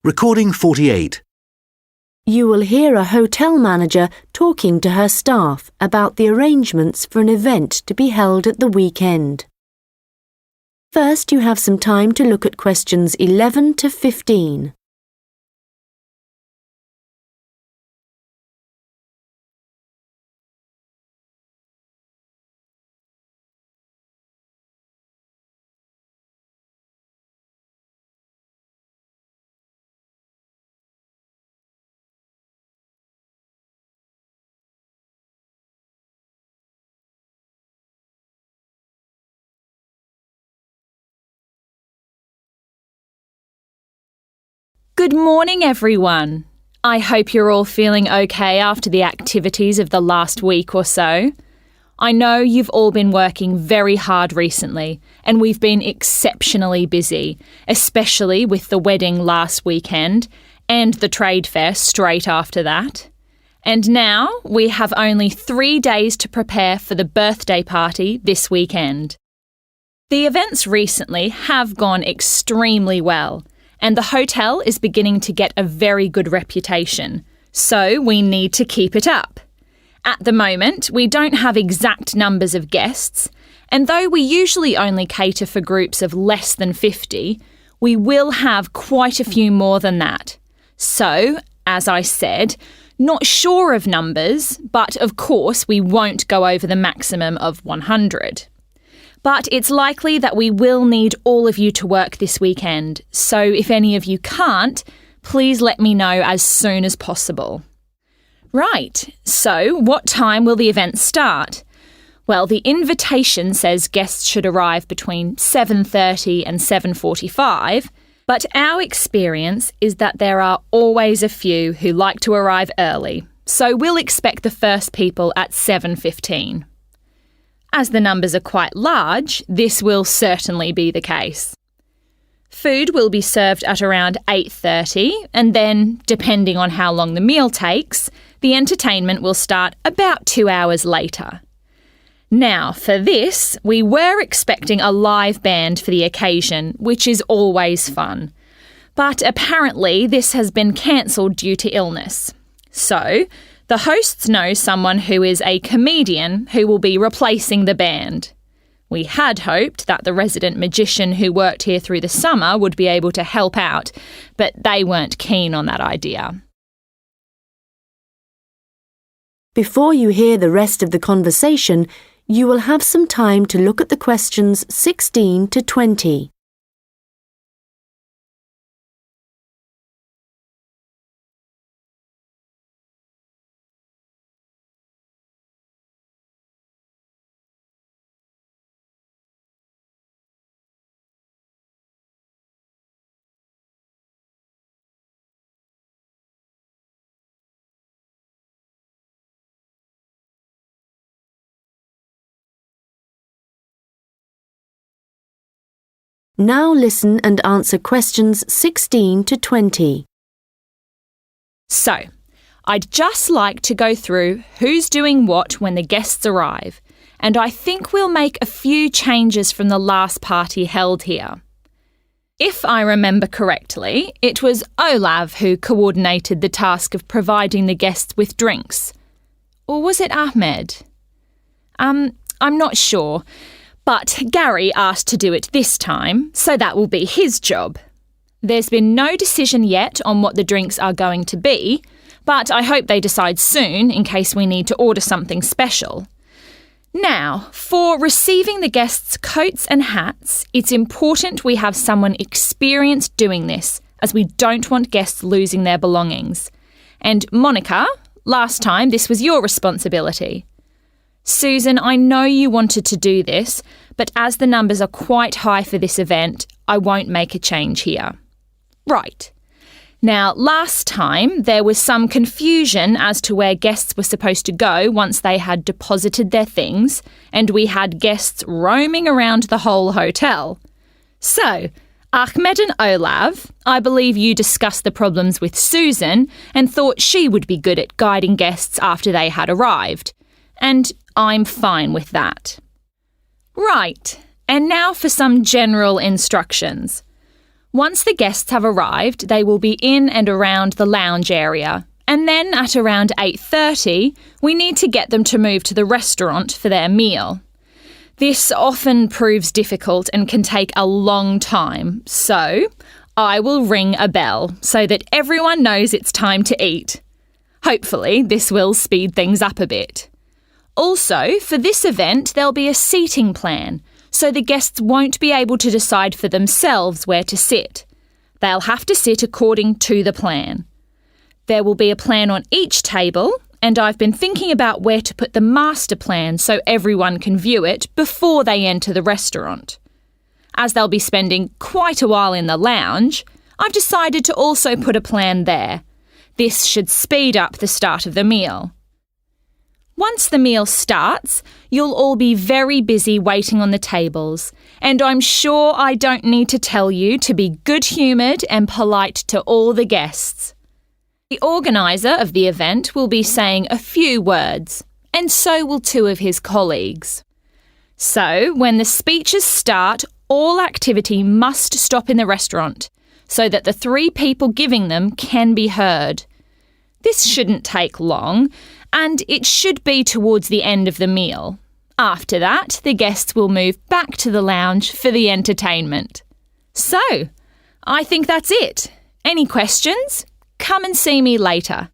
Recording 48. You will hear a hotel manager talking to her staff about the arrangements for an event to be held at the weekend. First, you have some time to look at questions 11 to 15. Good morning, everyone. I hope you're all feeling okay after the activities of the last week or so. I know you've all been working very hard recently, and we've been exceptionally busy, especially with the wedding last weekend and the trade fair straight after that. And now we have only 3 days to prepare for the birthday party this weekend. The events recently have gone extremely well, and the hotel is beginning to get a very good reputation, so we need to keep it up. At the moment, we don't have exact numbers of guests, and though we usually only cater for groups of less than 50, we will have quite a few more than that. So, as I said, not sure of numbers, but of course we won't go over the maximum of 100. But it's likely that we will need all of you to work this weekend, so if any of you can't, please let me know as soon as possible. Right, so what time will the event start? Well, the invitation says guests should arrive between 7:30 and 7:45, but our experience is that there are always a few who like to arrive early, so we'll expect the first people at 7:15. As the numbers are quite large, this will certainly be the case. Food will be served at around 8:30, and then, depending on how long the meal takes, the entertainment will start about 2 hours later. Now, for this, we were expecting a live band for the occasion, which is always fun. But apparently this has been cancelled due to illness. So, the hosts know someone who is a comedian who will be replacing the band. We had hoped that the resident magician who worked here through the summer would be able to help out, but they weren't keen on that idea. Before you hear the rest of the conversation, you will have some time to look at the questions 16 to 20. Now listen and answer questions 16 to 20. So, I'd just like to go through who's doing what when the guests arrive, and I think we'll make a few changes from the last party held here. If I remember correctly, it was Olav who coordinated the task of providing the guests with drinks. Or was it Ahmed? I'm not sure. But Gary asked to do it this time, so that will be his job. There's been no decision yet on what the drinks are going to be, but I hope they decide soon in case we need to order something special. Now, for receiving the guests' coats and hats, it's important we have someone experienced doing this, as we don't want guests losing their belongings. And Monica, last time this was your responsibility. Susan, I know you wanted to do this, but as the numbers are quite high for this event, I won't make a change here. Right. Now, last time there was some confusion as to where guests were supposed to go once they had deposited their things, and we had guests roaming around the whole hotel. So, Ahmed and Olav, I believe you discussed the problems with Susan and thought she would be good at guiding guests after they had arrived. And I'm fine with that. Right, and now for some general instructions. Once the guests have arrived, they will be in and around the lounge area. And then at around 8:30, we need to get them to move to the restaurant for their meal. This often proves difficult and can take a long time, so I will ring a bell so that everyone knows it's time to eat. Hopefully, this will speed things up a bit. Also, for this event, there'll be a seating plan, so the guests won't be able to decide for themselves where to sit. They'll have to sit according to the plan. There will be a plan on each table, and I've been thinking about where to put the master plan so everyone can view it before they enter the restaurant. As they'll be spending quite a while in the lounge, I've decided to also put a plan there. This should speed up the start of the meal. Once the meal starts, you'll all be very busy waiting on the tables, and I'm sure I don't need to tell you to be good-humoured and polite to all the guests. The organiser of the event will be saying a few words, and so will two of his colleagues. So, when the speeches start, all activity must stop in the restaurant so that the three people giving them can be heard. This shouldn't take long, and it should be towards the end of the meal. After that, the guests will move back to the lounge for the entertainment. So, I think that's it. Any questions? Come and see me later.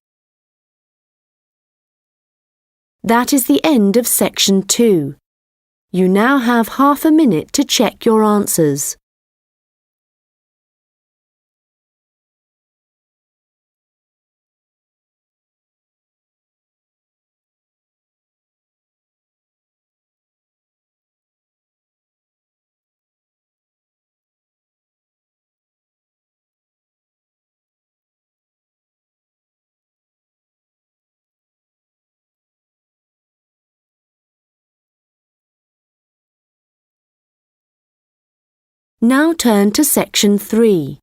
That is the end of section 2. You now have half a minute to check your answers. Now turn to section 3.